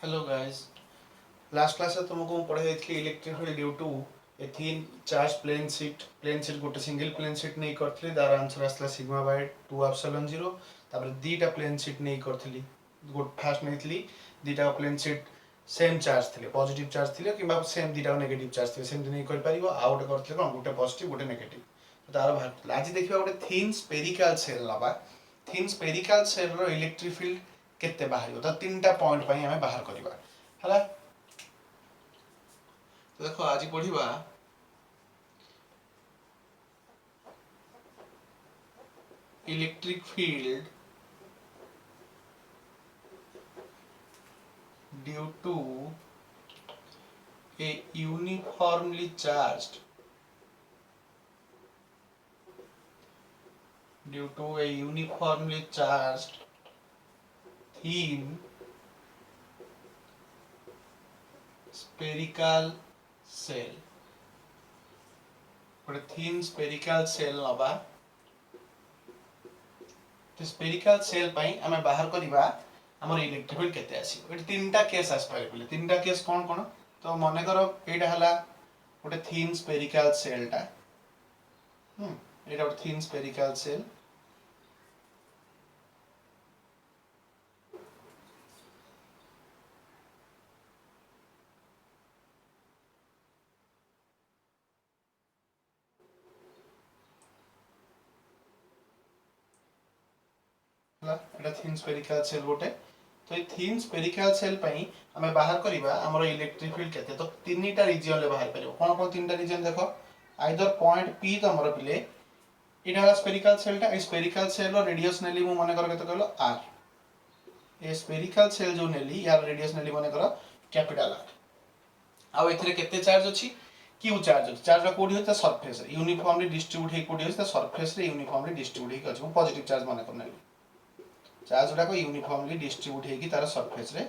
Hello guys. Last class में तुमको पढ़ाई थी electric field due to a thin charge plane sheet गोटे सिंगल प्लेन शीट नहीं करथली दार आंसर आसला सिग्मा बाय 2 एप्सिलॉन 0 तापर दीटा प्लेन शीट नहीं करथली गोट फास्ट नहीं दीटा प्लेन शीट सेम चार्ज थिले पॉजिटिव चार्ज थिले किबा सेम दीटा नेगेटिव चार्ज थिले सेम नहीं कर परिबो आउट करथले कोन गोटे पॉजिटिव गोटे नेगेटिव तार भाग आज देखिबा गोटे थिन स्फेरिकल सेल लबा थिन स्फेरिकल सेल रो इलेक्ट्रिक फील्ड केते बाहरियो त तीनटा पॉइंट पई हमें बाहर करबा हला। तो देखो आज पढ़िबा electric field due to a uniformly charged thin spherical cell गोटे थिन स्फेरिकल सेल नबा तो स्फेरिकल सेल पई हमें बाहर करबा हमर इलेक्ट्रिक फील्ड केते आसी एट तीनटा केस आस पाइले तीनटा केस कोन कोन तो माने करो एटा हला गोटे थिन स्फेरिकल सेल टा एटा गोटे थिन स्फेरिकल सेल एटा थिन स्फेरिकल सेल गोटे तो ये थिन स्फेरिकल सेल पई हमें बाहर करबा हमर इलेक्ट्रिक फील्ड केते तो तीनटा रीजन ले बाहर करिवो कोन कोन तीनटा रीजन देखो आइदर पॉइंट पी तो हमर पिले इटा वाला स्फेरिकल सेल टा स्फेरिकल सेल रो रेडियस नेली मु माने कर केते कहलो r ए स्फेरिकल सेल जो नेली यार रेडियस नेली माने कर कैपिटल r आ एथरे केते चार्ज अछि क्यू चार्ज कोडी होता सरफेस रे यूनिफॉर्मली डिस्ट्रीब्यूट हे कोडी होता सरफेस रे यूनिफॉर्मली डिस्ट्रीब्यूट हे अछि पॉजिटिव चार्ज माने कर नेली चार्ज गुड़ा को यूनिफॉर्मली डिस्ट्रीब्यूट हेकी तार सरफेस रे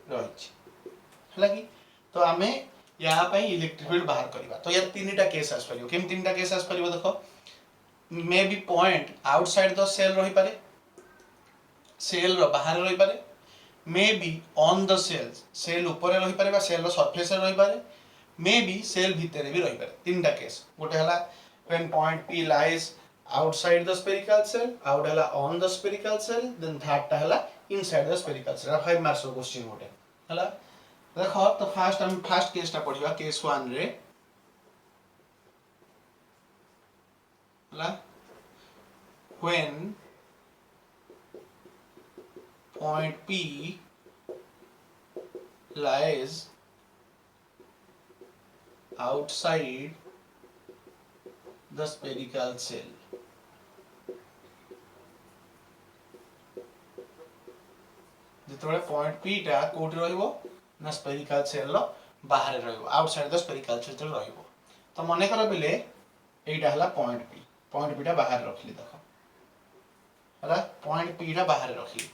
रहिछि हला कि तो आमे यहाँ पे इलेक्ट्रिक फील्ड बाहर करबा तो यार तीनटा केस आस परियो केम तीनटा केस आस परियो देखो maybe point outside the shell रही पारे सेल रो बाहर रही पारे maybe on the shell ऊपर रही पारे बा सेल रो सरफेस रे रही पारे मे बी सेल भीतर भी रही पारे तीनटा केस गोटे हला when point P lies outside the spherical cell out hela on the spherical cell then third ta hela inside the spherical cell 5 marks question gote hela देखो तो फर्स्ट केस टा पढ़िबा केस 1 रे हला when point P lies outside the spherical cell जितबे point P टा कोठी रहइबो ना स्फेरिकल सेल लो बाहर रहइबो आउटसाइड द स्फेरिकल सेल रहइबो तो मने कर बिले एटा हला पॉइंट पी टा बाहर रखली देखो हला पॉइंट पी टा बाहर रखली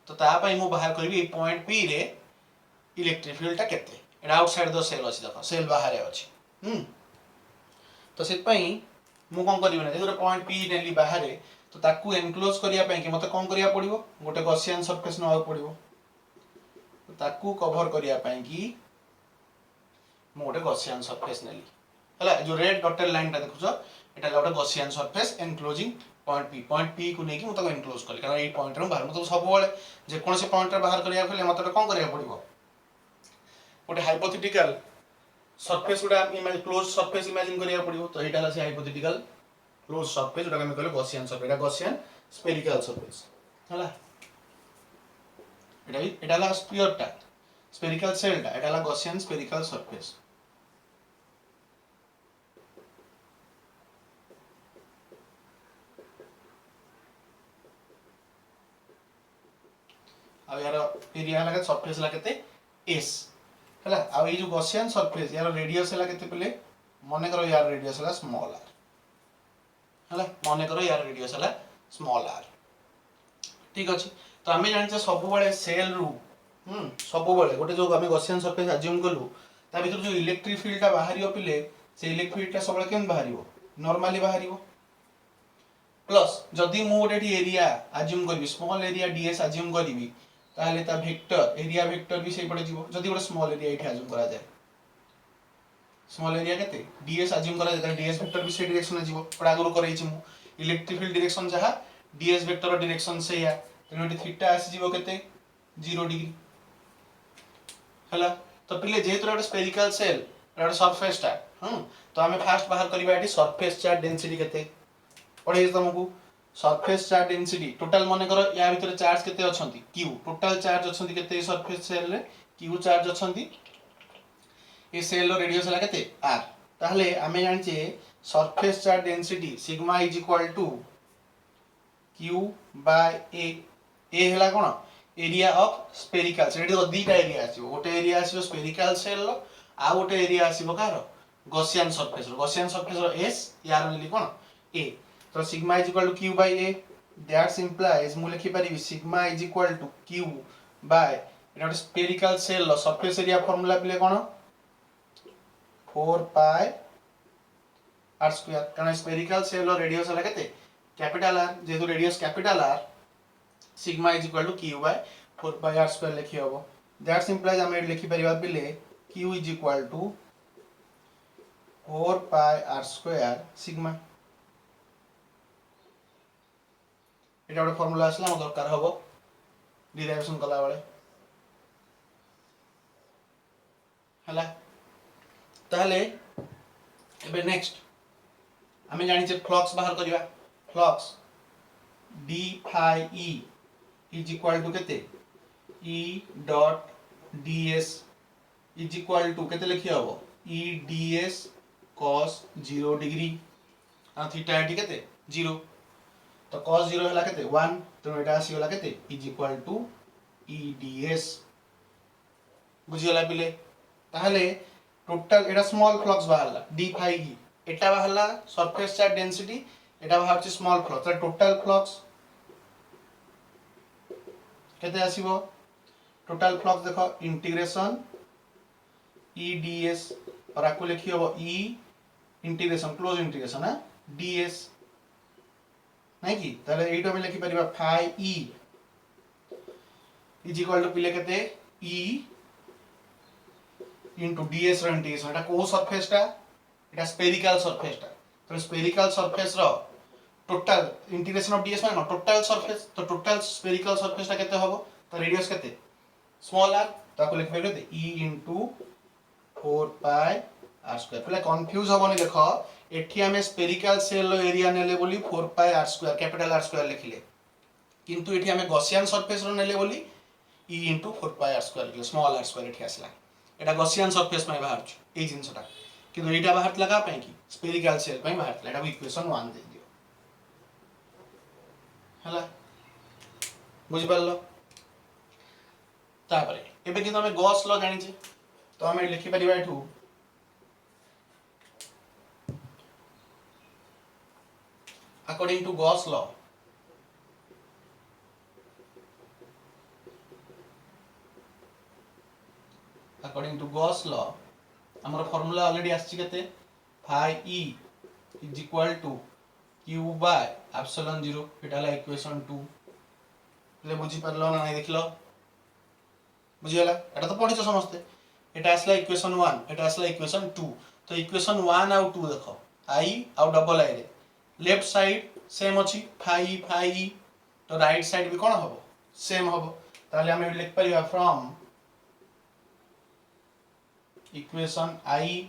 तो ता पई मु बाहर करबी पॉइंट पी रे इलेक्ट्रिक फील्ड टा केते एटा आउटसाइड द सेल अछि देखो सेल बाहर अछि तो सेत पई मु कोन करबी ना जे पॉइंट पी नेली बाहर तो ताकू एनक्लोज करिया पई कि मते कोन करिया पड़िबो गोटे गॉसियन सरफेस न पड़िबो तो ताकू कवर करिया पई कि मु गोटे गॉसियन सरफेस नेली हला जो रेड डॉटेड लाइन ता देखुछो एटा गोटे Gaussian surface enclosing point P को नेकी मु ताको एनक्लोज करी कारण एई पॉइंट रे बाहर मु तो सब बेले जे कोन से पॉइंट रे बाहर करिया फले मते कोन करिया पड़िबो गोटे हाइपोथेटिकल सरफेस गुडा इमेज क्लोज सरफेस इमेजिन करिया पड़िबो तो एटा हला से हाइपोथेटिकल क्लोज सरफेस जोटा हम कहले गॉसियन सरफेस एटा गॉसियन स्फेरिकल सरफेस हला एटा ला स्फीयर टा स्फेरिकल सेल टा एटा ला गॉसियन स्फेरिकल सरफेस आ यार एरिया लगा सरफेस ला केते s हला आ ये जो गॉसियन सरफेस यार रेडियस ला केते पले माने करो यार रेडियस ला स्मॉल r हला माने करो यार रेडियस हला स्मॉल r ठीक अछि तो हमें जानि सब बळे सेल रु सब बळे गोटे जो हमें गॉसियन सरफेस अज्यूम कलु ता भीतर जो इलेक्ट्रिक फील्ड ता बाहरियो पिले से इलेक्ट्रिक फील्ड ता सब केन बाहरियो नॉर्मली बाहरियो प्लस जदी मु गोटे एरिया अज्यूम करबी स्मॉल एरिया ds अज्यूम करबी ताहले ता वेक्टर एरिया वेक्टर भी सेही पड़े जीवो जदी गोटे स्मॉल एरिया एठी अज्यूम करा जाए स्मॉल एरिया केते ds अज्यूम करा जाए ds वेक्टर भी से डायरेक्शन जीवो पडा गुरु करैछि मु इलेक्ट्रिक फील्ड डायरेक्शन जहा ds वेक्टर डायरेक्शन सेया तेनो एठी थीटा आसी जीवो केते 0 डिग्री हला तो पिले जेहेतु गोटे स्फेरिकल सेल गोटे सरफेस टा तो आमे फास्ट बाहर करबा एठी सरफेस चार्ज डेंसिटी केते पढे तुमको सरफेस चार्ज डेंसिटी टोटल मन कर या भीतर चार्ज केते अछंती q टोटल चार्ज अछंती केते सरफेस सेल रे q चार्ज अछंती ए सेल रो रेडियस हला केते r ताहले आमे जानि छे surface charge density sigma is equal to q by a हला कोन एरिया ऑफ स्फेरिकल सेल एठी दीटा एरिया आसीबो गोटे एरिया आसीबो स्फेरिकल सेल रो आ गोटे एरिया आसीबो कार गॉसियन सरफेस रो s यार मिली कोन a तो सिग्मा is equal to q by a that's implies मु लिखि परिबी sigma is equal to q by एटा स्फेरिकल सेल रो सरफेस एरिया फार्मूला पिले कोन 4 पाई r स्क्वायर कारण स्फेरिकल सेल रो रेडियस हला केते कैपिटल r जेतु radius capital r sigma is equal to q by 4 pi r square लिखि हबो दैट्स इंप्लाइज हम लिखि परिबा पिले q is equal to 4 pi r square sigma एटा गोटे फार्मूला आसला हम दरकार हबो डिराइवेशन कला बेले हला ताहले एबे नेक्स्ट हमें जानि छे फ्लक्स बाहर करिवा flux d phi e is equal to केते e dot ds is equal to केते लिखि हबो e ds cos 0 डिग्री आ थीटा एटी केते 0 तो cos 0 हला केते 1 तो एटा आसी हला केते is equal to e ds बुझियला पिले ताहले टोटल एटा स्मॉल फ्लक्स बाहरला d phi e एटा बाहरला सरफेस चार्ज डेंसिटी एटा बाहरछि स्मॉल फ्लक्स तो टोटल फ्लक्स केते आसीबो टोटल फ्लक्स देखो इंटीग्रेशन e ds और आकु लिखि हबो e इंटीग्रेशन क्लोज इंटीग्रेशन है ds नहीं कि ताले एटा में लिखि परिबा phi e is equal to पिले केते e into ds रो इंटीग्रेशन एटा को सरफेस टा एटा स्फेरिकल सरफेस टा तो स्फेरिकल सरफेस रो टोटल इंटीग्रेशन ऑफ ds माने टोटल सरफेस तो टोटल स्फेरिकल सरफेस टा केते हबो तो रेडियस केते स्मॉल r ताको लिख फेर दे e into 4 pi r square पहले कंफ्यूज होबनी देखो एठी हमें स्फेरिकल सेल रो एरिया नेले बोली 4 pi r square capital r square लिखिले किंतु एठी हमें गॉसियन सरफेस रो नेले बोली e into 4 pi r square लिखले स्मॉल r स्क्वायर एठी आसला एटा गॉसियन सरफेस में बाहर छु ए जिंसटा किंतु एटा बाहर लगा पई कि स्फेरिकल सेल पई बाहर एटा इक्वेशन 1 दे दियो हला बुझि पारलो तापरे एबे कि हमें गॉस लॉ जानि छी तो हमें लिखि परिबा एठू according to Gauss law according to Gauss law हमर फार्मूला ऑलरेडी आछि केते phi e is equal to q by epsilon 0 एटा ला इक्वेशन 2 ले बुझि परलो ना नहीं देखलो बुझियला एटा तो पढिছো समझते एटा आसला इक्वेशन 1 एटा आसला इक्वेशन 2 तो इक्वेशन 1 और 2 देखो i और डबल i रे लेफ्ट साइड सेम अछि phi e तो राइट साइड भी कोन हबो सेम हबो ताले हम लिख परिबा from equation I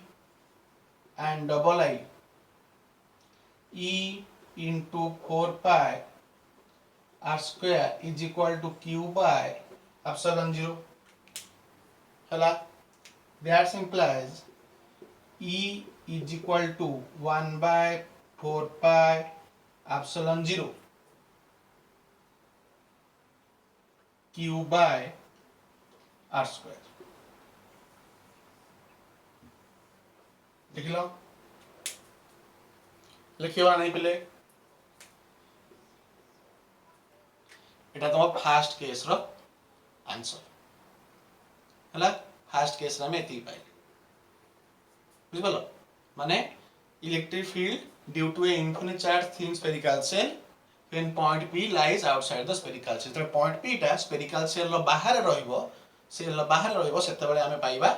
and double I e into 4 pi r square is equal to q by epsilon 0 हला that implies e is equal to 1 by 4 pi epsilon 0 q by r square लिख लो लिखियो नहीं पिले एटा तुम फास्ट केस रो answer हला first case रा में एती पाइले बुझ पालो माने electric field due to a infinite charge thin spherical shell when point P lies outside the spherical cell तो point P टा spherical cell रो बाहर रहिबो cell रो बाहर रहिबो सेते बेले हमें पाइबा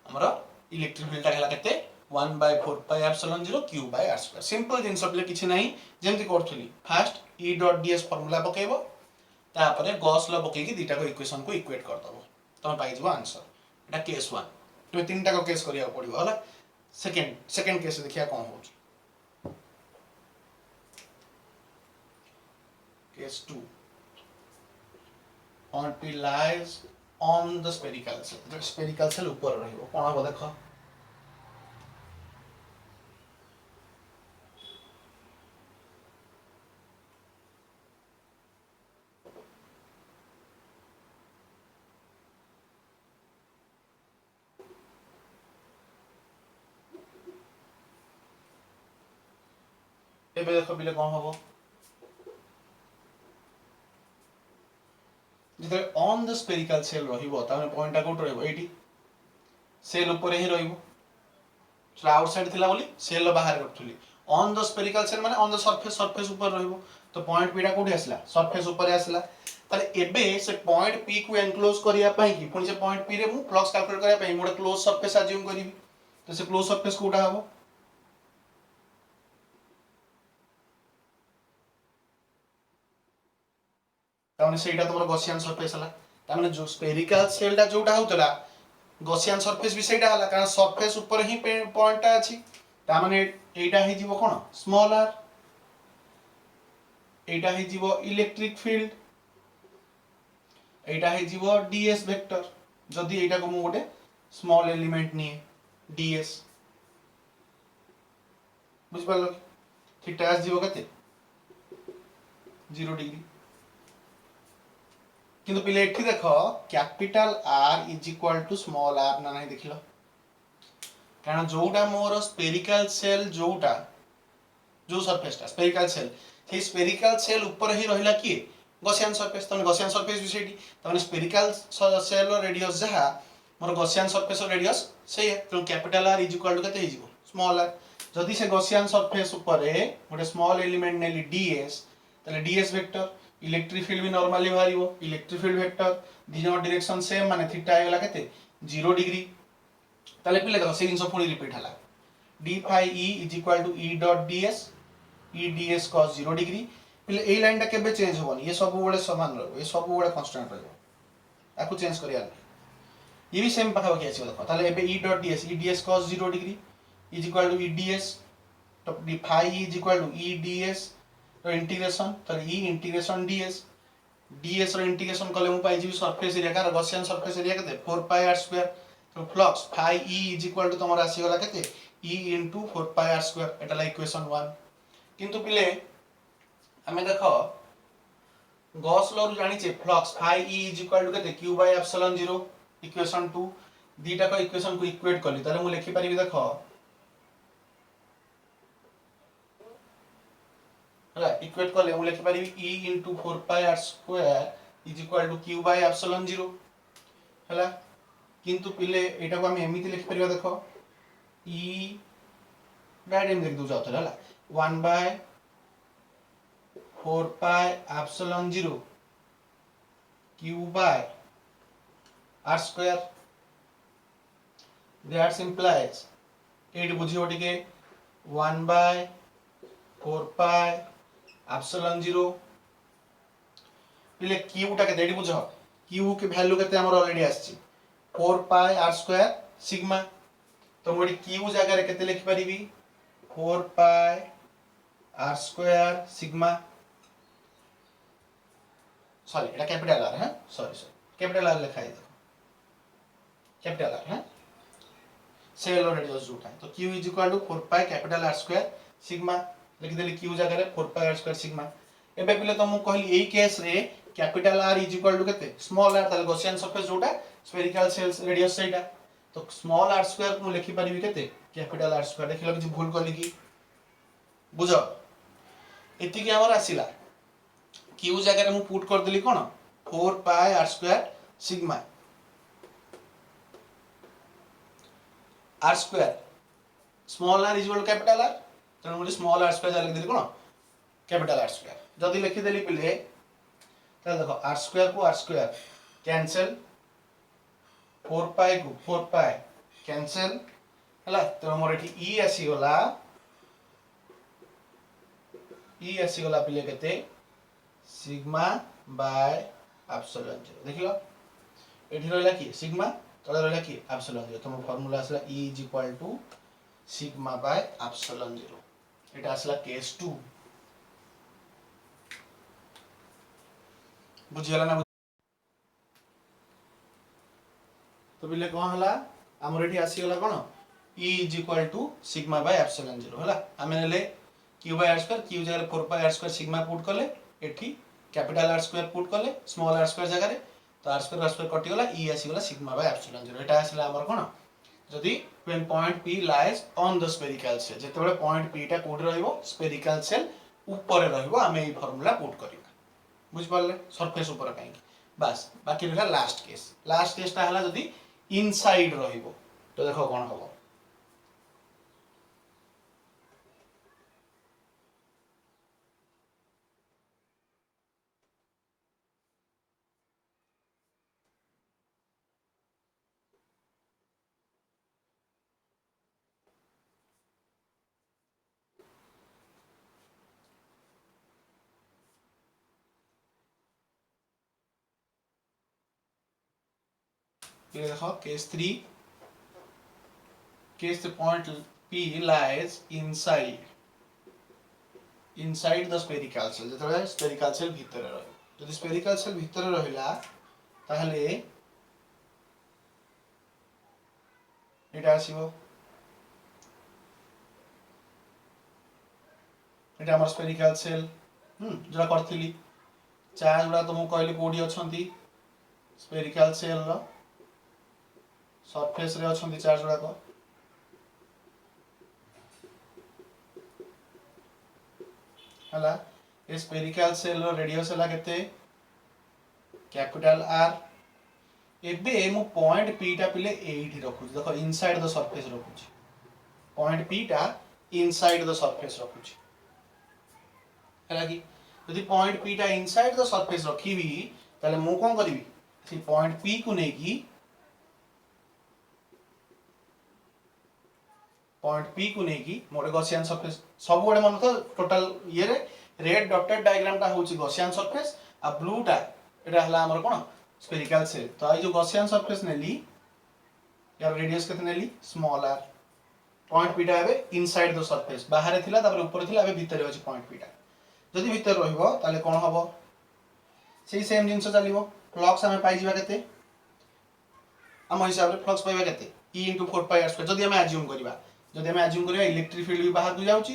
हमरो इलेक्ट्रिक फील्ड टा हला केते 1/4 pi epsilon 0 q by r square simple जिंस बले किछि नाही जेमति करथली first E dot ds formula पकेबो तापरे गॉस लॉ पके की दीटा को इक्वेशन को इक्वेट कर दबो तमे पाइ जबो आंसर एटा केस 1 तो तीनटा को केस करिया पड़िबो हला सेकंड केस देखिया कोन होछ Case 2. Point P lies on the spherical cell. The spherical cell ऊपर रहिबो कोन हो देखो एबे देखो बिले कोन होबो जिते ऑन द स्फेरिकल सेल रहिबो तामे पॉइंट टा कोट रहिबो एटी सेल ऊपर ही रहिबो सो आउटसाइड थिला बोली सेल लो बाहर रखथुली ऑन द स्फेरिकल सेल माने ऑन द सरफेस ऊपर रहिबो तो पॉइंट पी टा कोठी आसला सरफेस ऊपर आसला ताले एबे से पॉइंट पी को एनक्लोज करिया पई कि पुनी से पॉइंट पी रे मु फ्लक्स कैलकुलेट करिया पई मोडे क्लोज सरफेस अज्यूम करिवि तो से क्लोज सरफेस कोटा हबो ताने सेटा तमरो गॉसियन सरफेस हला ताने जो स्फेरिकल सेल टा जोटा होतला गॉसियन सरफेस भी सेटा हला कारण सरफेस ऊपर ही पॉइंट टा अछि ता माने एटा हे जीवो कोन स्मॉल r एटा हे जीवो इलेक्ट्रिक फील्ड एटा हे जीवो ds वेक्टर जदी एटा को मु गोटे स्मॉल एलिमेंट निए ds बुझ पालो थीटा जीवो कते 0 डिग्री किंतु पिले एठी देखो capital R is equal to small r ना नहीं देखिलो कारण जोटा मोर स्फेरिकल सेल जोटा जो सरफेस ता स्फेरिकल सेल से स्फेरिकल सेल ऊपर ही रहिला की गॉसियन सरफेस तने गॉसियन सरफेस भी सेठी तने स्फेरिकल सेल रो रेडियस जहा मोर गॉसियन सरफेस रो रेडियस से है तो capital R is equal to कते हे जीवो स्मॉल r जदी से गॉसियन सरफेस ऊपर गोटे स्मॉल एलिमेंट नेली ds तले ds वेक्टर इलेक्ट्रिक फील्ड भी नॉर्मली बाहरिबो इलेक्ट्रिक फील्ड वेक्टर दिजो डायरेक्शन सेम माने थीटा आइला केते 0 डिग्री ताले पिले देखो से जिंस पुनी रिपीट हला d phi e is equal to e dot ds e ds cos 0 degree पिले ए लाइन टा केबे चेंज होबनी ये सब बडे समान रहबो ये सब बडे कांस्टेंट रहबो आकु चेंज करिया ये भी सेम पाखा के आछो देखो ताले एबे e dot ds e ds cos 0 degree is equal to e ds तो d phi e is equal to e ds तो इंटीग्रेशन तो e इंटीग्रेशन ds रो इंटीग्रेशन कले मु पाई जी सरफेस एरिया का गॉसियन सरफेस एरिया केते 4 pi r स्क्वायर तो flux phi e is equal to तमरा आसी गला केते e * 4 pi r स्क्वायर एटा ला इक्वेशन 1 किंतु पिले हमें देखो गॉस लॉ जानि छे flux phi e is equal to केते q by epsilon 0 इक्वेशन 2 दीटा को इक्वेशन को इक्वेट करली ताले मु लिखि परिबी देखो हला इक्वेट करले मु लिखि परिबी e * 4 pi r square is equal to q by epsilon 0 हला किंतु पिले एटा को हम एमिति लिखि परिबा देखो e डायरेक्ट लिख दउ जाउ हला 1/4 pi epsilon 0 q by r square that implies 8 बुझियो टिके 1/4 pi epsilon 0 पिले q टा के देडी बुझो q के वैल्यू केते हमर ऑलरेडी आछि 4 pi r square sigma तो मोडी q जगह रे केते लिखि परिबी 4 pi r square sigma sorry एटा कैपिटल r है सॉरी कैपिटल r लिखाई दो कैपिटल r है सेल ऑलरेडी जोटा है तो q is equal to 4 pi capital r square sigma लिख देली q जगह रे 4 pi r स्क्वायर सिग्मा एबे पिले तो मु कहली एई केस रे capital R is equal to केते स्मॉल r ताले गॉसियन सरफेस जोटा स्फेरिकल सेल्स रेडियस सेटा तो स्मॉल r स्क्वायर को लिखि परिबी केते कैपिटल R स्क्वायर देखिलो कि भूल करली कि बुझो एति कि हमर आसीला q जगह रे मु पुट कर देली कोन 4 pi r square sigma r square small r is equal to capital R तो मुझे स्मॉल r स्क्वायर लिख देली कोन कैपिटल R स्क्वायर जदि लिखिदेली पिले देखो आर स्क्वायर को आर स्क्वायर कैंसल 4 पाई को 4 पाई कैंसल है तेणु मोर ये ई आसीगला पिले केते सिग्मा बाय एप्सिलॉन 0 देखिलो एठी रहला कि सिग्मा तळे रहला कि एप्सिलॉन 0 तुम फार्मूला आसला E is equal to sigma by epsilon 0 एटा आसला केस 2 बुझियला ना तो बिले कोन हला हमर एठी आसी गला कोन E is equal to sigma by epsilon 0 हला आमे नेले q by r square q जगह 4 by r square sigma put करले एठी कैपिटल r स्क्वायर पुट करले स्मॉल r स्क्वायर जगह रे तो r स्क्वायर कटि गला E आसी गला सिग्मा बाय एप्सिलॉन 0 एटा आसीला हमर कोन जदि when point P lies on the spherical shell जेते बेले पॉइंट P टा कोड रहइबो स्फेरिकल शेल ऊपर रहइबो आमे ई फार्मूला पुट करिबा बुझ पाले सरफेस ऊपर काई बस बाकी रहला लास्ट केस ता हला जदि इनसाइड रहइबो तो देखो कोन हबो ये देखो case 3 point P lies inside the spherical shell जेतबे spherical shell भीतर रहे जदि spherical shell भीतर रहिला ताहले एटा आसीबो एटा हमर spherical shell जरा करथिली चार्ज गुडा तुमको कहली कोडी अछंती spherical shell रो सरफेस रे अछंती चार्ज गुडा को हला ए स्फेरिकल शेल रो रेडियस हला केते कैपिटल R एबे मु पॉइंट P टा पिले एठी रखु देखो इनसाइड द सरफेस रखु पॉइंट P टा इनसाइड द सरफेस रखु हला कि यदि पॉइंट P टा इनसाइड द सरफेस रखीबी ताले मु कोन करबी सी पॉइंट P को नेकी पॉइंट P को नेकी मोर गॉसियन सरफेस सब बडे मन तो टोटल ये रे रेड डॉटेड डायग्राम ता होची गॉसियन सरफेस आ ब्लू टा एटा हला हमर कोन स्फेरिकल शेल तो आई जो गॉसियन सरफेस नेली यार रेडियस केते नेली स्मॉल r पॉइंट P टा एबे इनसाइड द सरफेस बाहर थिला तापर ऊपर थिला एबे भीतर होची पॉइंट P टा जदि भीतर रहइबो ताले कोन हबो सेही सेम जिंस चलिबो फ्लक्स हमें पाई जिबा केते हम हिसाब रे फ्लक्स पाइबा केते E * 4 pi r स्क्वायर जदि हम अज्यूम करिबा इलेक्ट्रिक फील्ड भी बाहर को जाउची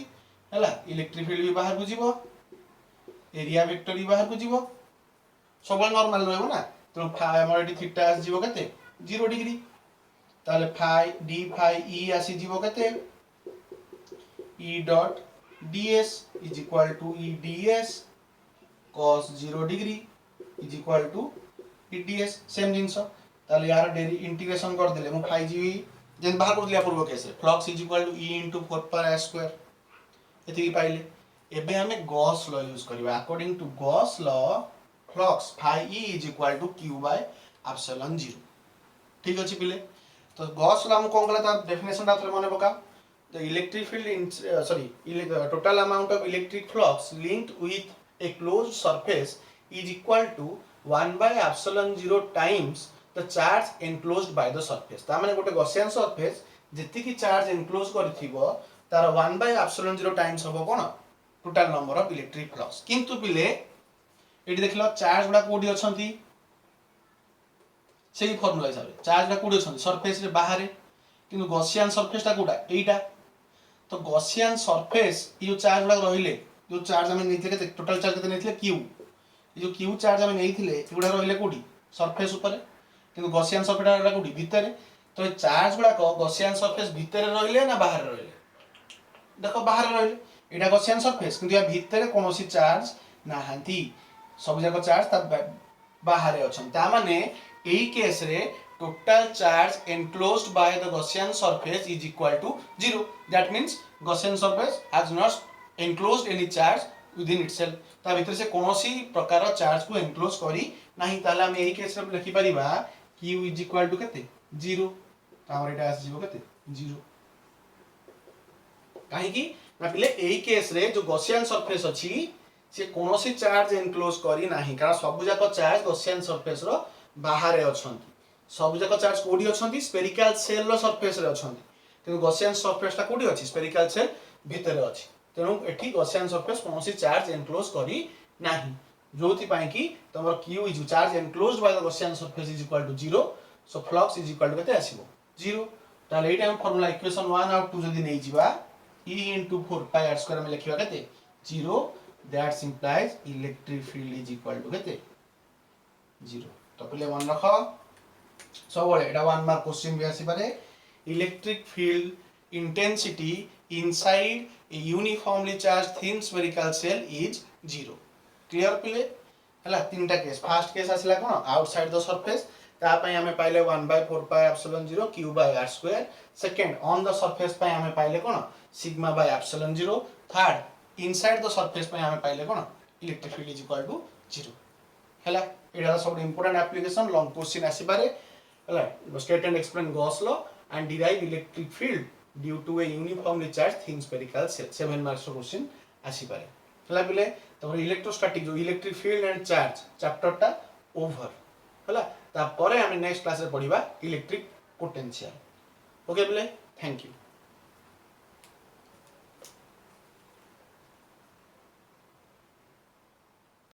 हैला इलेक्ट्रिक फील्ड भी बाहर को जीवो एरिया वेक्टर भी बाहर को जीवो सब नॉर्मल रहबो ना तो फाई हमर एटी थीटा आस जीवो केते 0 डिग्री ताले फाई d फाई e आसी जीवो केते e dot ds is equal to e ds cos 0 degree is equal to e ds same जिंस ताले यार डेरी इंटीग्रेशन कर देले मु फाई जी जेन बाहर कर दिया पूर्व case flux is equal to e * 4 pi r square एति पाइले एबे हमें गॉस लॉ यूज करबा according to Gauss law flux phi e is equal to q by epsilon 0 ठीक अछि पिले तो गॉस लॉ हम कोन गला त डेफिनेशन ता मने पका the electric field total amount of electric flux linked with a closed surface is equal to 1 by epsilon 0 times the charge enclosed by the surface ता माने गोटे गॉसियन सरफेस जति की चार्ज एनक्लोज करथिबो तार 1 by epsilon 0 टाइम्स होबो कोन total number of electric flux किंतु पिले एठी देखलो चार्ज गुडा कोडी अछंती सेही फार्मूला हिसाब रे चार्ज गुडा कोडी अछंती सरफेस रे बाहर किंतु गॉसियन सरफेस ता कोडा एईटा तो गॉसियन सरफेस यो चार्ज गुडा रहिले जो चार्ज हम नेथिले के टोटल चार्ज केते नेथिले q ये जो q चार्ज हम नेथिले एगुडा रहिले कोडी सरफेस ऊपर किंतु गॉसियन सरफेस रा कोडी भीतर तो चार्ज गुडा को गॉसियन सरफेस भीतर रहिले ना बाहर रहिले देखो बाहर रहिले एटा गॉसियन सरफेस किंतु या भीतर कोनोसी चार्ज नाहंती सब जगह चार्ज ता बाहर अछन ता माने एई केस रे total charge enclosed by the Gaussian surface is equal to 0 that means Gaussian surface has not enclosed any charge within itself ता भितर से कोनोसी प्रकार चार्ज को एनक्लोज करी नाही ताले हम एई केस रे लिखि परिबा q इज इक्वल टू केते 0 तामर एटा आसी जीवो केते 0 काहे की ना पिले एई केस रे जो गॉसियन सरफेस अछि से कोनोसी चार्ज एनक्लोज करी नाही कारण सब जाक चार्ज गॉसियन सरफेस रो बाहर अछंती सब जाक चार्ज कोडी अछंती स्फेरिकल सेल रो सरफेस रे अछंती तेनु गॉसियन सरफेस ता कोडी अछि स्फेरिकल सेल भितर अछि तेनु एठी गॉसियन सरफेस कोनोसी चार्ज एनक्लोज करी नाही जोथि पाई कि तमर q is charge enclosed by the Gaussian surface is equal to 0 so flux is equal to केते आसीबो 0 ताले एटा हम फार्मूला इक्वेशन 1 और 2 जदी नै जिबा e into 4 pi r square में लिखिबा केते 0 that implies electric field is equal to केते 0 तो पहले 1 रखो सब बळे एटा 1 मार्क क्वेश्चन भी आसी पारे electric field intensity inside a uniformly charged thin spherical cell is 0 clear पहले हला तीनटा केस फर्स्ट केस आसला कोन आउटसाइड द सरफेस ता पय हमें पाइले 1/4 pi epsilon 0 q by r square second on the surface पय हमें पाइले कोन sigma by epsilon 0 third inside the surface पय हमें पाइले कोन electric field is equal to 0 हला एटा सब इंपोर्टेंट एप्लीकेशन लॉन्ग क्वेश्चन आसी पारे हला state and explain Gauss law and derive electric field due to a uniformly charged thin spherical shell 7 marks question आसी पारे हला बिले तमर इलेक्ट्रोस्टैटिक जो electric field and charge chapter टा ओवर हला ता परे हम नेक्स्ट क्लास रे पढिबा इलेक्ट्रिक पोटेंशियल ओके बिले थैंक यू।